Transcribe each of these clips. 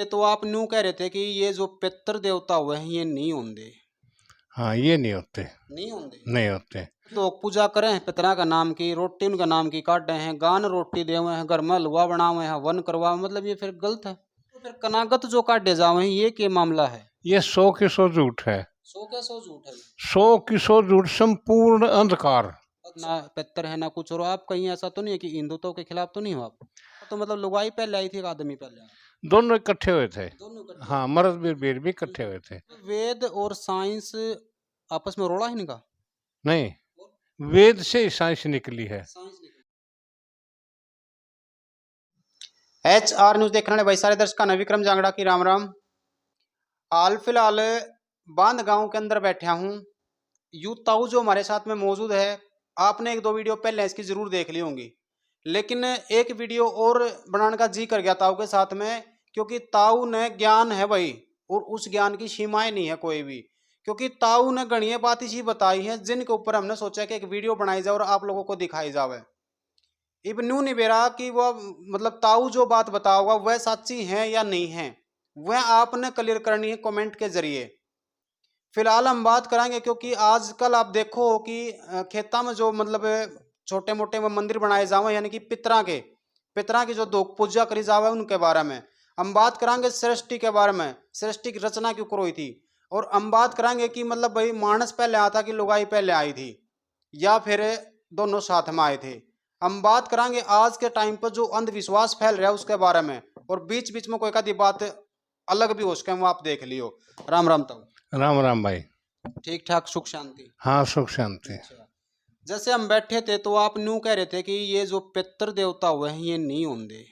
तो आप न्यू कह रहे थे कि ये जो पितृ देवता हुए हैं ये नहीं होंगे। हाँ, ये नहीं होते, नहीं होंगे। नहीं होते। तो पूजा करें हैं पितरा का नाम की, रोटी उनका नाम की काटे हैं, गान रोटी देवे हैं, घर में हलवा बनावे हैं, वन करवावे, मतलब ये फिर गलत है। तो फिर कनागत जो काटे जावे हैं ये क्या मामला है? ये 100 की 100 झूठ है। 100 का 100 झूठ है। 100 की 100 झूठ, संपूर्ण अंधकार। ना पितर है ना कुछ, और आप कहीं ऐसा तो नहीं है कि हिंदुत्व के खिलाफ तो नहीं हो आप? तो मतलब लुगाई पहले आई थी, एक आदमी पहले आया? दोनों इकट्ठे हुए थे। दोनों इकट्ठे? हाँ, मर्द वीर भी इकट्ठे हुए थे। तो वेद और साइंस आपस में रोड़ा ही नहीं का? नहीं, वेद से ही साइंस निकली है। साइंस निकली। HR न्यूज देखने वाले भाई सारे दर्शकों ने विक्रम जांगड़ा की राम राम। हाल फिलहाल बांध गांव के अंदर बैठा हूँ। यू ताऊ जो हमारे साथ में मौजूद है, आपने एक दो वीडियो पहले इसकी जरूर देख ली होंगी, लेकिन एक वीडियो और बनाने का जी कर गया ताऊ के साथ में, क्योंकि ताऊ ने ज्ञान है भाई, और उस ज्ञान की सीमाएं नहीं है कोई भी। क्योंकि ताऊ ने गणीय बात इसी बताई है जिनके ऊपर हमने सोचा कि एक वीडियो बनाई जाए और आप लोगों को दिखाई जाए। इब न्यू नहीं बेरा कि वह मतलब ताऊ जो बात बताओगा वह सच्ची है या नहीं है, वह आपने क्लियर करनी है कमेंट के जरिए। फिलहाल हम बात करेंगे, क्योंकि आजकल आप देखो कि खेता में जो मतलब छोटे मोटे मंदिर बनाए जावे, यानी कि पितरा की जो दो पूजा करी जावे उनके बारे में हम बात करेंगे। सृष्टि के बारे में, सृष्टि की रचना क्यों करोई थी, और हम बात करेंगे कि मतलब भाई मानस पहले आता कि लुगाई पहले आई थी, या फिर दोनों साथ में आए थे। हम बात करेंगे आज के टाइम पर जो अंधविश्वास फैल रहा है उसके बारे में, और बीच बीच में कोई कदी बात अलग भी हो सके वो आप देख लियो। राम राम तब। राम राम भाई। ठीक ठाक, सुख शांति? हाँ, सुख शांति। अच्छा। जैसे हम बैठे थे तो आप न्यू कह रहे थे कि ये जो पितृ देवता हुए हैं ये नहीं होंगे।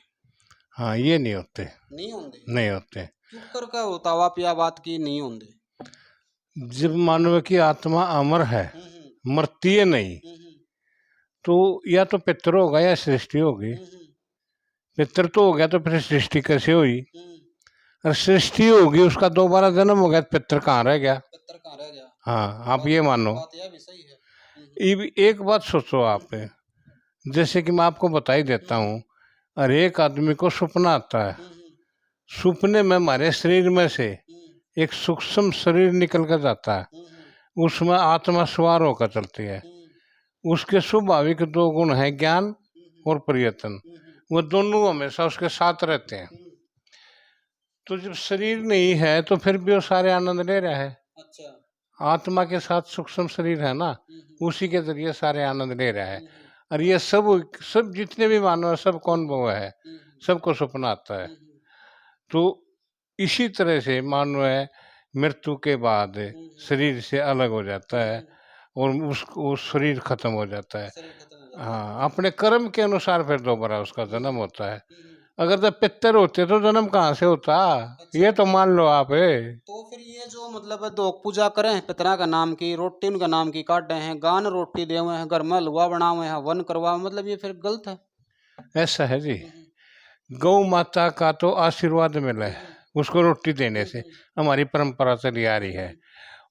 हाँ, ये नहीं होते, नहीं होंगे? नहीं होते। क्यों कर का होता हुआ आप यह बात की नहीं होंगे? जब मानव की आत्मा अमर है, मरती है नहीं, तो या तो पितृ होगा या सृष्टि होगी। पितृ तो हो गया तो फिर सृष्टि कैसे हुई? और सृष्टि होगी उसका दोबारा जन्म हो गया, पितृ कहाँ रह गया? पितृ कहाँ रह गया? हाँ, आप ये मानो। बात यह भी सही है। एक बात सोचो आप, जैसे कि मैं आपको बता ही देता हूँ, हर एक आदमी को सपना आता है। सपने में हमारे शरीर में से एक सूक्ष्म शरीर निकल कर जाता है, उसमें आत्मा सवार होकर चलती है। उसके स्वाभाविक दो गुण हैं, ज्ञान और प्रयत्न। वो दोनों हमेशा उसके साथ रहते हैं। तो जब शरीर नहीं है तो फिर भी वो सारे आनंद ले रहा है। अच्छा। आत्मा के साथ सूक्ष्म शरीर है ना, उसी के जरिए सारे आनंद ले रहा है। और ये सब सब जितने भी मानव है सबको अनुभव है, सबको सपना आता है। तो इसी तरह से मानव है मृत्यु के बाद शरीर से अलग हो जाता है और उसको शरीर खत्म हो जाता है। हाँ, अपने कर्म के अनुसार फिर दोबारा उसका जन्म होता है। अगर तो पितर होते तो जन्म कहाँ से होता? ये तो मान लो आप है। तो फिर ये जो मतलब दो पूजा करें हैं पितरा का नाम की, रोटी उनका नाम की काटे हैं, गान रोटी देवे हैं, घर में हलवा बनावे हैं, वन करवावे, मतलब ये फिर गलत है? ऐसा है जी, गौ माता का तो आशीर्वाद मिला है उसको रोटी देने से, हमारी परंपरा चली आ रही है।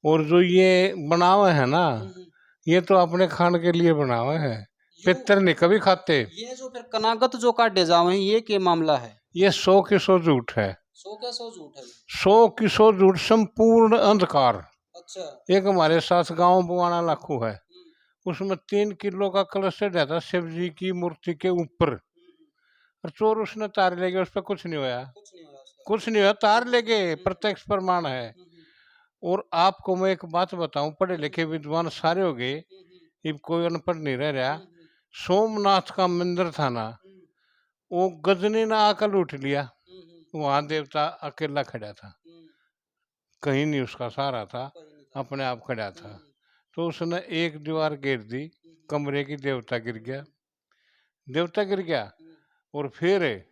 और जो ये बनावे है ना, ये तो अपने खान के लिए बनावे है, पितर नहीं कभी खाते। ये जो फिर कनागत जो काटे जावे हैं ये क्या मामला है? ये 100 की 100 झूठ है। 100 का 100 झूठ है। 100 की 100 झूठ, संपूर्ण अंधकार। अच्छा। एक हमारे साथ गांव बुआना लाखू है, उसमें 3 किलो का कलश चढ़ा था शिव जी की मूर्ति के ऊपर, और चोर उसने तार ले गए, उस पर कुछ नहीं हुआ, कुछ नहीं हुआ उसका? कुछ नहीं हुआ, तार ले गए, प्रत्यक्ष प्रमाण है। और आपको मैं एक बात बताऊं, पढ़े लिखे विद्वान सारे हो गए, अब कोई अनपढ़ नहीं रह रहा। सोमनाथ का मंदिर था ना, वो गजनी ने आकर लूट लिया, वहां देवता अकेला खड़ा था, कहीं नहीं उसका सहारा था, अपने आप खड़ा था। तो उसने एक दीवार घेर दी, कमरे की देवता गिर गया, देवता गिर गया, और फिर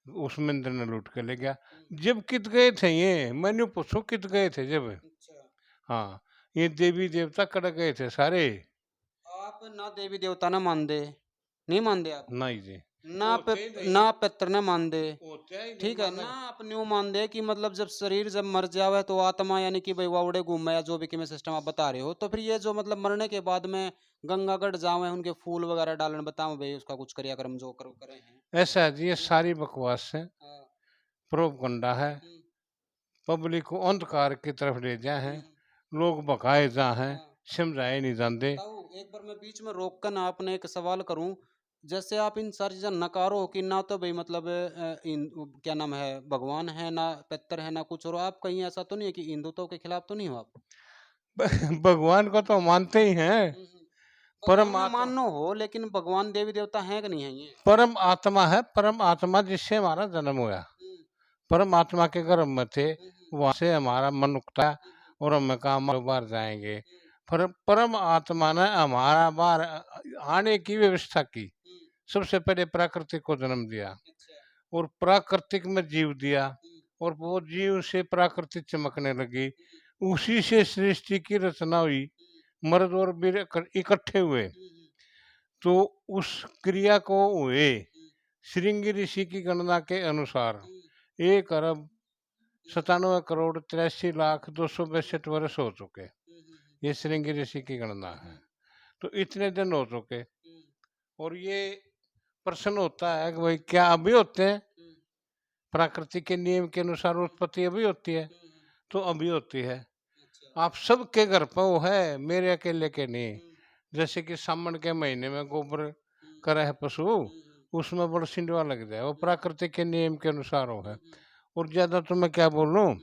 उस मंदिर ने लूट के ले गया। जब कित गए थे ये, मैंने पूछो कित गए थे जब? हाँ, ये देवी देवता कट गए थे सारे। आप ना देवी देवता ना मान दे, नहीं मान दे आप? नहीं जी, ना पितर ने मान दे, होते ही नहीं ठीक है माने। ना? आप न्यू मान दे कि मतलब जब शरीर जब मर जावे तो आत्मा यानी कि भाई वावड़े घूमे, या जो भी कि मैं सिस्टम आप बता रहे हो, तो फिर ये जो मतलब मरने के बाद में गंगागढ़ जावे, उनके फूल वगैरह डालन, बताओ भाई उसका कुछ क्रियाक्रम जो करें हैं? ऐसा है जी, ये सारी बकवास है। हाँ। प्रोपगंडा है, पब्लिक को अंधकार की तरफ ले जाए हैं, लोग भकाए जा हैं, समझाए नहीं जानते। ताऊ एक बार मैं बीच में रोक कर ना आपने एक सवाल करूं, जैसे आप इन सारी चीजें नकारो कि ना तो भाई मतलब क्या नाम है भगवान है ना पितर है ना कुछ, और आप कहीं ऐसा तो नहीं है कि हिंदुत्व के खिलाफ तो नहीं हो आप? भगवान को तो मानते ही हैं। भगवान परम में आत्मा, मानो हो, लेकिन भगवान देवी देवता है कि नहीं है ये? परम आत्मा है, परम आत्मा जिससे हमारा जन्म हुआ, हम्म, परम आत्मा के गर्भ में थे, हम्म, वहां से हमारा मन उगता है हम्म, और हम काम बाहर जाएंगे। हम्म, परम आत्मा ने हमारा बाहर आने की व्यवस्था की। हम्म, सबसे पहले प्राकृतिक को जन्म दिया अच्छा, और प्राकृतिक में जीव दिया, हम्म, और वो जीव से प्राकृतिक चमकने लगी। हम्म, उसी से सृष्टि की रचना हुई, हम्म, मर्द और वीर इकट्ठे हुए। हम्म, तो उस क्रिया को हुए हम्म, श्रृंगी ऋषि की गणना के अनुसार हम्म, 1,97,83,262 वर्ष हो चुके। हम्म, ये श्रृंगी ऋषि की गणना है। तो इतने दिन हो चुके, हम्म, और ये प्रश्न होता है कि भाई क्या अभी होते हैं? हम्म, प्राकृतिक के नियम के अनुसार उत्पत्ति अभी होती है? हम्म, तो अभी होती है। अच्छा, आप सबके घर पर वो है, मेरे अकेले के नहीं। हम्म, जैसे कि सावन के महीने में गोबर हम्म, करे है पशु, हम्म, उसमें बड़ा सिंडवा लग जाए, वो प्राकृतिक के नियम के अनुसार हो है। हम्म, और ज्यादा तो मैं क्या बोलूं, हम्म,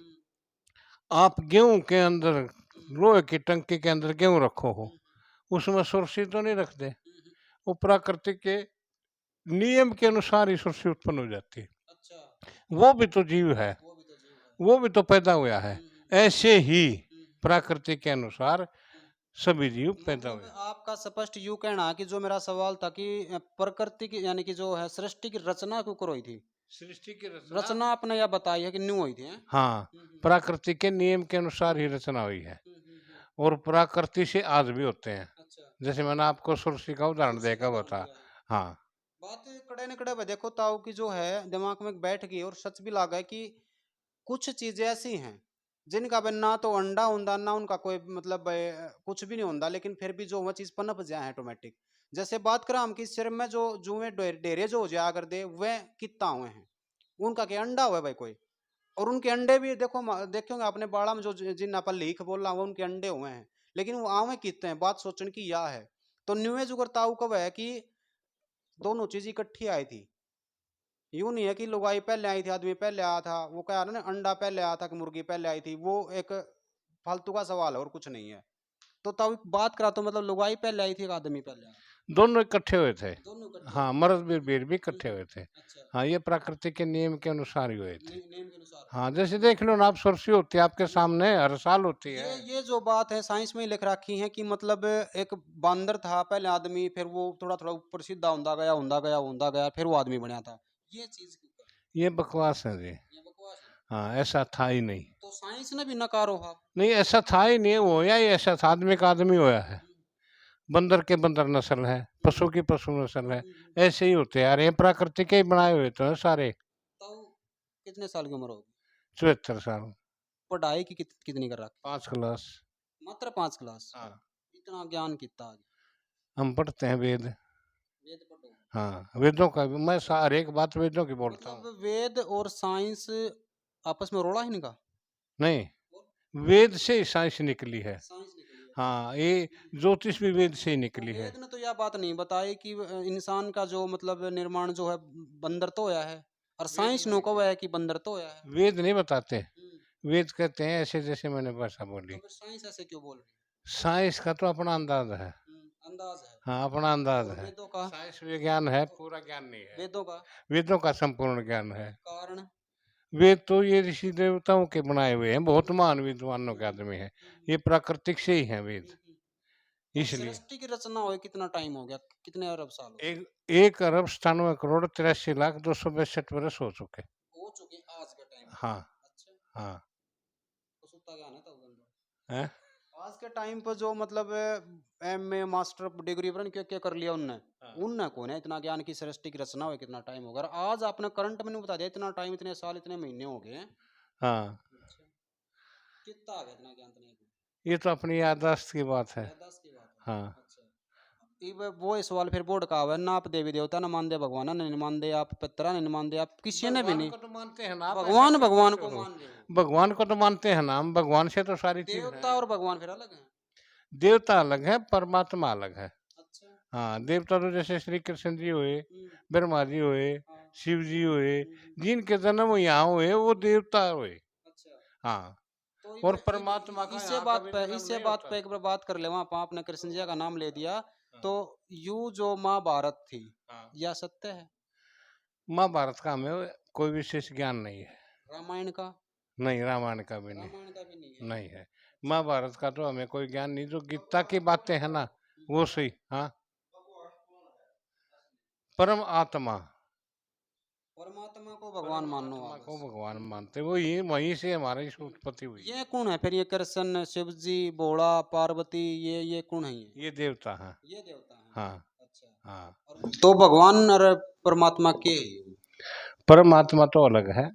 आप गेहूं के अंदर, हम्म, लोहे की टंकी के अंदर गेहूं रखो हो, हम्म, उसमें सुरक्षित तो नहीं रखते। हम्म, वो प्राकृतिक के नियम के अनुसार ही सुरक्षित उत्पन्न हो जाती है। अच्छा, वो भी तो जीव है, वो भी तो जीव है। वो भी तो पैदा हुआ है। ऐसे ही हम्म, प्राकृतिक के अनुसार हम्म। सभी जीव पैदा मतलब हुए। आपका स्पष्ट यूं कहना है कि जो मेरा सवाल था कि प्रकृति की यानी कि जो है सृष्टि की रचना क्यों हुई थी, सृष्टि की रचना, रचना आपने यह बताई है कि न्यू हुई थी, हैं? हाँ, प्राकृतिक के नियम के अनुसार ही रचना हुई है। हम्म। और प्रकृति से आज भी होते हैं। अच्छा, जैसे मैंने आपको सुरसी का उदाहरण सुरसी का देकर उदाहरण बता। दिया है। हाँ, बात कड़े न कड़े पे देखो ताऊ की जो है दिमाग में बैठ गई और सच भी लगा है कि कुछ चीजें ऐसी हैं जिनका बे ना तो अंडा होता ना उनका कोई मतलब कुछ भी नहीं होता, लेकिन फिर भी जो वह चीज पनप जाए ऑटोमेटिक। जैसे बात करें हम कि सिर में जो जुए डेरे जो हो जाया कर दे वह कितना हुए हैं, उनका क्या अंडा हुआ है भाई कोई? और उनके अंडे भी देखो देखोगे आपने बाड़ा में जो जिन अपन लीक बोल रहा वो उनके अंडे हुए हैं, लेकिन वो आवे कितने हैं, बात सोचने की यह है। तो न्यूए जुगर ताऊ कब है कि दोनों चीज इकट्ठी आई थी। यूं नहीं है कि लुगाई पहले आई थी आदमी पहले आया था, वो कह रहा ना अंडा पहले आया था कि मुर्गी पहले आई थी, वो एक फालतू का सवाल है और कुछ नहीं है। तो तब बात करा तो मतलब लुगाई पहले आई थी कि आदमी पहले आया था? दोनों इकट्ठे हुए थे। दोनों इकट्ठे हुए हाँ, थे। मर्द वीर भी इकट्ठे हुए थे। अच्छा, हाँ, ये प्राकृतिक के नियम के अनुसार ही हुए थे। नेम के अनुसार हाँ, जैसे देख लो ना आप, सुरसी होती है आपके हुए। सामने, हर साल होती है। ये जो बात है साइंस में ही लिख रखी है कि मतलब एक बंदर था पहले आदमी, फिर वो थोड़ा थोड़ा ऊपर सीधा होंदा गया फिर वो आदमी बनया था। ये चीज क्यों कर? ये बकवास है जी। ये बकवास है। हाँ, ऐसा था ही नहीं। तो साइंस ने भी नकारो हा। नहीं, ऐसा था ही नहीं, होया ही ऐसा था, आदमी का आदमी होया है। बंदर के बंदर नस्ल है, पशु की पशु नस्ल है। ऐसे ही होते हैं यार, ये प्राकृतिक के ही बनाए हुए तो हैं सारे। तो कितने साल की उम्र होगी? 74 साल। पढ़ाई की कितनी कर रखी? 5 क्लास। मात्र 5 क्लास? हाँ, इतना ज्ञान कितना आज? हम पढ़ते हैं वेद। वेद पढ़ो? हाँ, वेदों का भी मैं हर एक बात वेदों की बोलता हूँ। मतलब वेद और साइंस आपस में रोड़ा ही नहीं का? नहीं, और वेद से ही साइंस निकली है। साइंस निकली है। हाँ, ये ज्योतिष भी वेद से ही तो निकली है। वेद ने तो यह बात नहीं बताई कि इंसान का जो मतलब निर्माण जो है बंदर तो होया है, और वेद साइंस नो नहीं, कब है कि बंदर तो होया है। वेद नहीं बताते। हम्म, वेद कहते हैं ऐसे जैसे मैंने भाषा तो बोली। फिर साइंस ऐसे क्यों बोल रही साइंस का तो अपना अंदाज है। है? अंदाज है। हाँ, अपना अंदाज और है। वेदों का? साइंस विज्ञान है, पूरा ज्ञान नहीं है। वेदों का वेदों का संपूर्ण ज्ञान है। कारण? वेद तो ये ऋषि देवताओं के बनाए हुए हैं, बहुत महान विद्वानों के आदमी हैं। हम्म, ये प्राकृतिक से ही हैं वेद। हम्म। और इसलिए सृष्टि की रचना हुए कितना टाइम हो गया, कितने अरब साल हो गए? एक 1,97,83,262 वर्ष हो चुके। हो चुके आज के टाइम पे? हाँ, अच्छा, हाँ। तो सुत्ता ज्ञान है तब बंदा। हैं? आज के टाइम पर जो मतलब एमए मास्टर डिग्री पर क्या क्या कर लिया उनने, हाँ, उनने कौन है इतना ज्ञान की सृष्टि की रचना हुई कितना टाइम होगा? और आज आपने करंट में नहीं बता दिया इतना टाइम, इतने साल, इतने महीने हो गए हैं। हाँ। अच्छा, कितना आ गया इतना ज्ञान तो नहीं? ये तो अपनी याददाश्त की बात है। याददाश्त की बात हाँ। है। अच्छा, वो ये सवाल फिर बोर्ड का आवा है ना, आप देवी देवता ना मान दे, भगवान ना नहीं मान दे, आप पितरा नहीं मान दे, आप किसी ने भी भगवान नहीं। को तो मानते हैं ना आप, ऐसा भगवान क्यों भगवान करते को हो? मान रहे हो। भगवान को तो मानते हैं ना हम, भगवान से तो सारी चीज देवता है। और भगवान फिर अलग है। देवता अलग है, परमात्मा अलग है। अच्छा। हाँ, देवता तो जैसे श्री कृष्ण जी हुए, हम्म, ब्रह्मा जी हुए, हाँ, शिव जी हुए, हम्म, जिनके जन्म यहाँ हुए वो देवता हुए। अच्छा। हाँ, तो और परमात्मा का यहाँ कभी जन्म इसे नहीं बात होता। पे एक बार बात कर ले, वहाँ पर आपने कृष्ण जी का नाम ले दिया, हाँ, तो यू जो महाभारत थी, हाँ। यह सत्य है। महाभारत का हमें कोई विशेष ज्ञान नहीं है। रामायण का, नहीं, रामायण का भी नहीं। रामायण का भी नहीं है। नहीं है। महाभारत का तो हमें कोई ज्ञान नहीं, जो गीता की बातें है ना वो सही। हाँ, परम आत्मा, परमात्मा को भगवान परम मानो आत्मा आप को बस। भगवान मानते, वो ये वहीं से हमारी उत्पत्ति हुई। ये कौन है फिर, ये कृष्ण शिव जी भोला पार्वती, ये कौन है ये देवता है। ये देवता है। हाँ, अच्छा। हाँ। तो भगवान और परमात्मा के है ये? परमात्मा तो अलग है,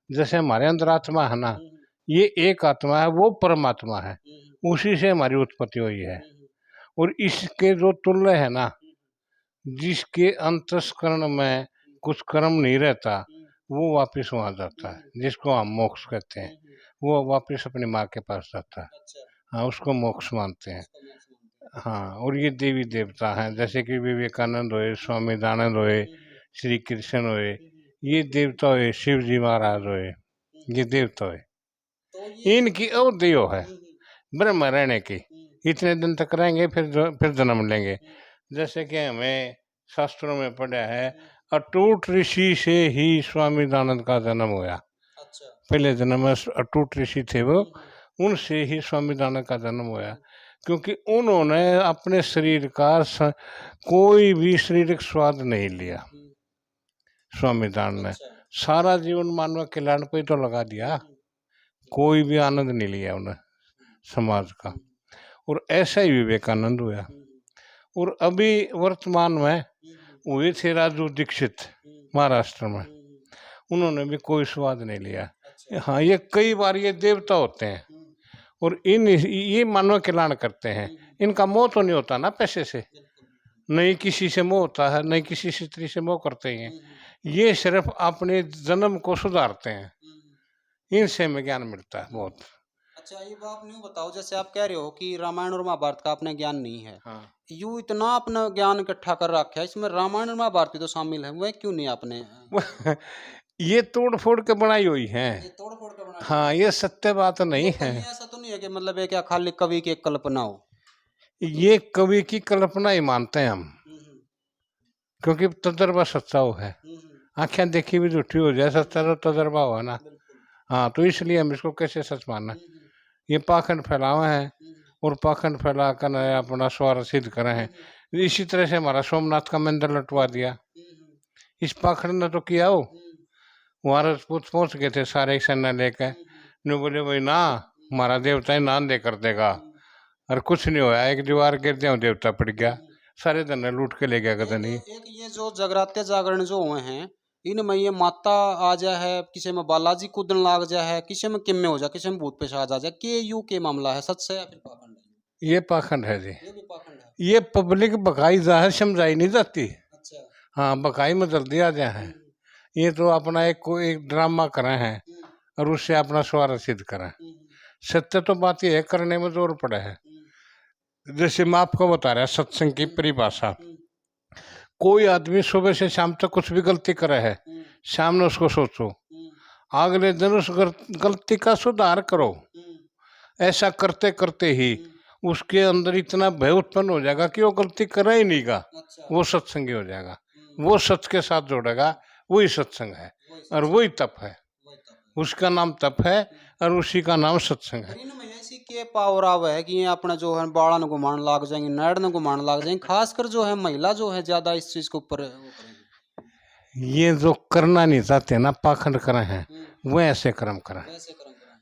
जैसे हमारे अंदर आत्मा है ना, हम्म, ये एक आत्मा है, वो परमात्मा है, हम्म, उसी से हमारी उत्पत्ति हुई है। हम्म, और इसके जो तुल्य है ना, जिसके अंतस्करण में कुछ कर्म नहीं रहता, वो वापिस वहां जाता है, जिसको हम मोक्ष कहते हैं। वो वापिस अपनी माँ के पास जाता है। अच्छा, हाँ, उसको मोक्ष मानते हैं। उसको मोक्ष मानते हैं। हाँ, और ये देवी देवता हैं, जैसे कि विवेकानंद हुए, स्वामी दयानंद हुए, श्री कृष्ण हुए, ये देवता हुए, शिव जी महाराज हुए, ये देवता हुए। तो ये इनकी अवधियो है ब्रह्म रहने की, इतने दिन तक रहेंगे, फिर जन्म लेंगे। जैसे कि हमें शास्त्रों में पढ़ा है, अटूट ऋषि से ही स्वामी दयानंद का जन्म हुआ। अच्छा। पहले जन्म में अटूट ऋषि थे वो, उनसे ही स्वामी दयानंद का जन्म हुआ, क्योंकि उन्होंने अपने शरीर का कोई भी शारीरिक स्वाद नहीं लिया। स्वामी दयानंद ने अच्छा। सारा जीवन मानव कल्याण पे ही तो लगा दिया, कोई भी आनंद नहीं लिया उन्हें समाज का। और ऐसा ही विवेकानंद हुआ। और अभी वर्तमान में हुए थे राजू दीक्षित महाराष्ट्र में, उन्होंने भी कोई स्वाद नहीं लिया। हाँ, ये कई बार ये देवता होते हैं, और ये मानव कल्याण करते हैं। इनका मोह तो नहीं होता ना पैसे से, नहीं किसी से मोह होता है, नहीं किसी स्त्री से मोह करते हैं। ये सिर्फ अपने जन्म को सुधारते हैं, इनसे हमें ज्ञान मिलता है बहुत। अच्छा, ये बात नहीं बताओ, जैसे आप कह रहे हो कि रामायण और महाभारत का अपने ज्ञान नहीं है, हाँ, यू इतना अपना ज्ञान इकट्ठा कर रखा है, इसमें रामायण और महाभारत भी तो शामिल है, वह क्यों नहीं आपने? ये तोड़ फोड़ के बनाई हुई है। ये तोड़ फोड़ के बनाई हाँ, ये सत्य बात नहीं है। कहीं ऐसा तो नहीं है कि मतलब ये क्या खाली कवि की एक कल्पना हो? ये कवि की कल्पना ही मानते हैं हम, क्योंकि तजर्बा सच्चा हो है। आंखें देखी भी झूठी हो जाए, सच्चा तो तजर्बा हुआ ना। हाँ, तो इसलिए हम इसको कैसे सच मानना। ये पाखंड फैलावे हैं, और पाखंड फैला कर अपना स्वार्थ सिद्ध करे हैं। इसी तरह से हमारा सोमनाथ का मंदिर लटवा दिया, इस पाखंड ने तो किया हो। वहाँ राजपूत पहुंच गए थे सारे सेना लेकर, ने बोले भाई ना, हमारा देवता ही नान दे कर देगा, और कुछ नहीं हुआ, एक दीवार गिर दिया, देवता पड़ गया, सारे धन लूट के ले गया कदम नहीं। एक ये जो जगराते जागरण जो हुए हैं, इनमें ये माता आ जाए है, किसी में बालाजी कूदन लाग जाए है, किसी में किम में हो जाए, किसी में भूत पेशाच आ जाए, के यू के मामला है, सच से या फिर पाखंड है? ये पाखंड है जी, ये भी पाखंड है। ये पब्लिक बकाई जाहिर समझाई नहीं जाती। अच्छा। हाँ, बकाई में जल्दी आ जाए हैं। ये तो अपना एक ड्रामा करे हैं, और उससे अपना स्वार्थ सिद्ध करें। सत्य तो बात यह है, करने में जोर पड़ा है। जैसे मैं आपको बता रहा सत्संग की परिभाषा, कोई आदमी सुबह से शाम तक कुछ भी गलती करे है, शाम में उसको सोचो, अगले दिन उस गलती का सुधार करो। ऐसा करते करते ही उसके अंदर इतना भय उत्पन्न हो जाएगा कि वो गलती करे ही नहीं गा, वो सत्संगी हो जाएगा, वो सच के साथ जोड़ेगा, वही सत्संग है, और वही तप है। उसका नाम तप है, और उसी का नाम सत्संग है। ऐसी के पावर आव है कि ये अपना जो है बाड़ा न घुमान लाग जाएंगे, नाड़ न घुमान लाग जाएंगे, खासकर जो है महिला जो है ज्यादा इस चीज के ऊपर वो करेंगी। ये जो करना नहीं चाहते ना, पाखंड करे हैं, वो ऐसे कर्म करें।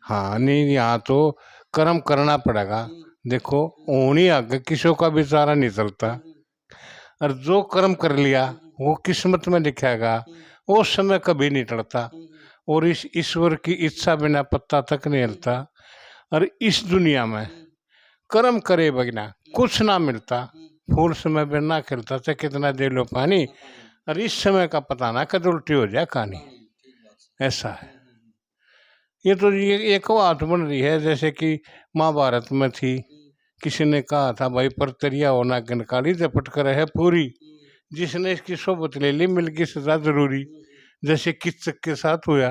हाँ, नहीं, यहाँ तो कर्म करना पड़ेगा। देखो, ऊनी आगे किसी का बेचारा नहीं चलता, और जो कर्म कर लिया वो किस्मत में लिखेगा, वो समय कभी नहीं टलता, और इस ईश्वर की इच्छा बिना पत्ता तक नहीं हिलता। और इस दुनिया में कर्म करे बगैर कुछ ना मिलता, फूल समय में ना खिलता था कितना दे लो पानी, और इस समय का पता ना कद उल्टी हो जाए कहानी। ऐसा है। ये तो ये एक बात बन रही है, जैसे कि महाभारत में थी, किसी ने कहा था भाई परतरिया होना गनकाली झपट कर है पूरी, जिसने इसकी सोबत ले ली मिल गई सजा जरूरी। जैसे किच्चक के साथ हुआ,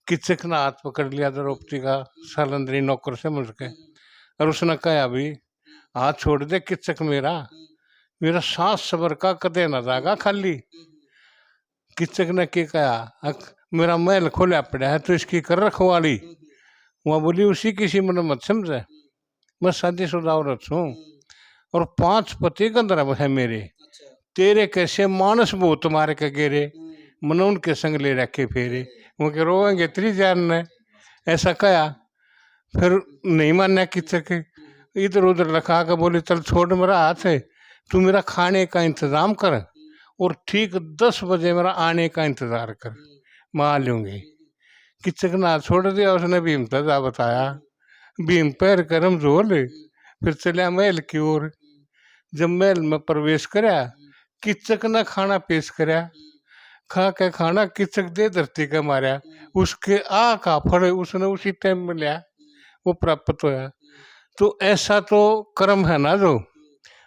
किच्चक ने हाथ पकड़ लिया द्रौपदी का सालंदरी नौकर से मुझ के, और उसने कहा भी हाथ छोड़ दे किच्चक मेरा, मेरा सांस सबर का कदे न जागा खाली। किच्चक ने क्या कहा, मेरा महल खोला पड़ा है तो इसकी कर रखवाली। वहाँ बोली उसी किसी मन मत समझे, मैं शादीशुदा औरत हूँ और 5 पति गंधर्व है मेरे, तेरे कैसे मानस वो तुम्हारे के गेरे, मन उनके संग ले रखे फेरे, वो के रोएंगे तेरी जान ने। ऐसा कहा, फिर नहीं मानना किच्चक, इधर उधर लखा के बोले चल छोड़ मेरा हाथ है, तू मेरा खाने का इंतजाम कर और ठीक 10 बजे मेरा आने का इंतजार कर, मैं आ लूँगी। किच्चक ने हाथ छोड़ दिया, उसने भीम तजा बताया, भीम पैर करम जोल, फिर चलिया महल की ओर। जब महल में प्रवेश कराया, किच्चक ने खाना पेश कराया, खा के खाना किच्चक दे धरती का मारा, उसके आ का फल उसने उसी टाइम में लिया, वो प्राप्त होया। तो ऐसा तो कर्म है ना, जो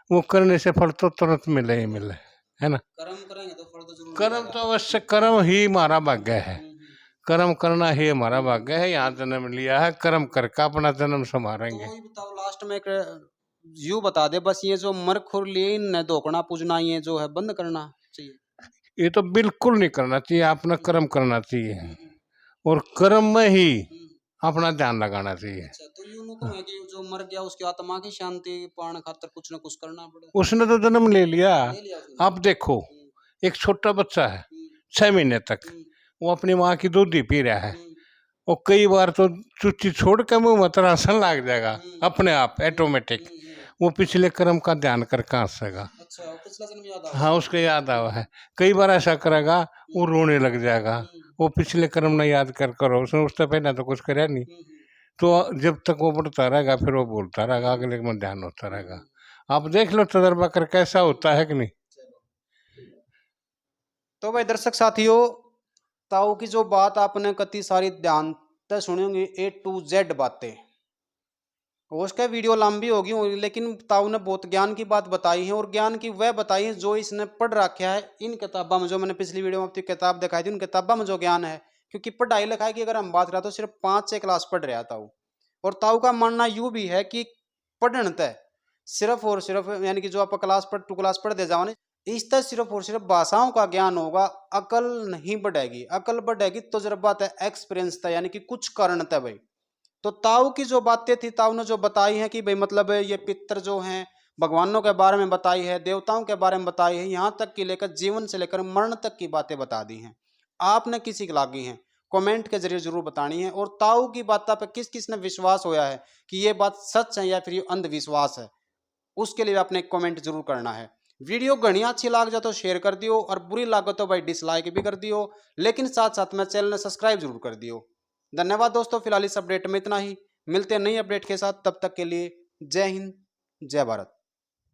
वो करने से फल तो तुरंत मिले ही मिले, है ना। कर्म करेंगे तो फल तो जरूर कर्म तो अवश्य, कर्म ही हमारा भाग्य है, कर्म करना ही हमारा भाग्य है। यहाँ जन्म लिया है, कर्म करके अपना जन्म संभालेंगे। तो ये बताओ लास्ट में एक यू बता दे बस, ये जो मरखुर लिए धोकना पूजना ये जो है बंद करना चाहिए? ये तो बिल्कुल नहीं करना चाहिए, अपना कर्म करना चाहिए और कर्म में ही अपना ध्यान लगाना चाहिए। अच्छा, तो यूं तो है कि जो मर गया उसकी आत्मा की शांति पाने खातिर कुछ ना कुछ करना पड़े। उसने तो जन्म ले लिया। ले लिया उसने। आप देखो, एक छोटा बच्चा है 6 महीने तक, वो अपनी माँ की दूध ही पी रहा है, और कई बार तो चुच्ची छोड़ के मुंह में तरासन लग जाएगा अपने आप ऑटोमेटिक। वो पिछले कर्म का ध्यान कर कहाँ सकेगा। अच्छा, पिछला जन्म याद आ हाँ, उसको याद आवा है। कई बार ऐसा करेगा वो रोने लग जाएगा, वो पिछले कर्म ना याद कर करो, उसने उससे पहले तो कुछ कराया नहीं। तो जब तक वो बढ़ता रहेगा फिर वो बोलता रहेगा, अगले में ध्यान होता रहेगा। आप देख लो तजर्बा कर कैसा होता है कि नहीं। तो भाई दर्शक साथियों, ताऊ की जो बात आपने कति सारी ध्यान से सुनी होंगी, A to Z बातें, उसका वीडियो लंबी होगी लेकिन ताऊ ने बहुत ज्ञान की बात बताई है, और ज्ञान की वह बताई है जो इसने पढ़ रखा है इन किताबों में। जो मैंने पिछली वीडियो में अपनी किताब दिखाई थी, उन किताबों में जो ज्ञान है, क्योंकि पढ़ाई लिखाई की अगर हम बात करें तो सिर्फ 5-6 क्लास पढ़ रहा ताऊ। और ताऊ का मानना यूं भी है कि पढ़ने तय सिर्फ और सिर्फ, यानी कि जो आप क्लास 2 क्लास पढ़ दे जाओ ना, इस तक सिर्फ और सिर्फ भाषाओं का ज्ञान होगा, अकल नहीं बढ़ेगी। अकल बढ़ेगी तजुर्बा तय, एक्सपीरियंस तय, यानी कि कुछ कारण तय भाई। तो ताऊ की जो बातें थी, ताऊ ने जो बताई है कि भाई मतलब ये पितर जो हैं भगवानों के बारे में बताई है, देवताओं के बारे में बताई है, यहाँ तक कि लेकर जीवन से लेकर मरण तक की बातें बता दी हैं। आपने किसी की लागी हैं कमेंट के जरिए जरूर बतानी है, और ताऊ की बातों पे किस किस ने विश्वास होया है कि ये बात सच है या फिर ये अंधविश्वास है, उसके लिए आपने एक कमेंट जरूर करना है। वीडियो घनी अच्छी लाग जाए तो शेयर कर दियो, और बुरी लागो तो भाई डिसलाइक भी कर दियो, लेकिन साथ साथ में चैनल ने सब्सक्राइब जरूर कर दियो। धन्यवाद दोस्तों, फिलहाल इस अपडेट में इतना ही, मिलते हैं नई अपडेट के साथ, तब तक के लिए जय हिंद जय भारत।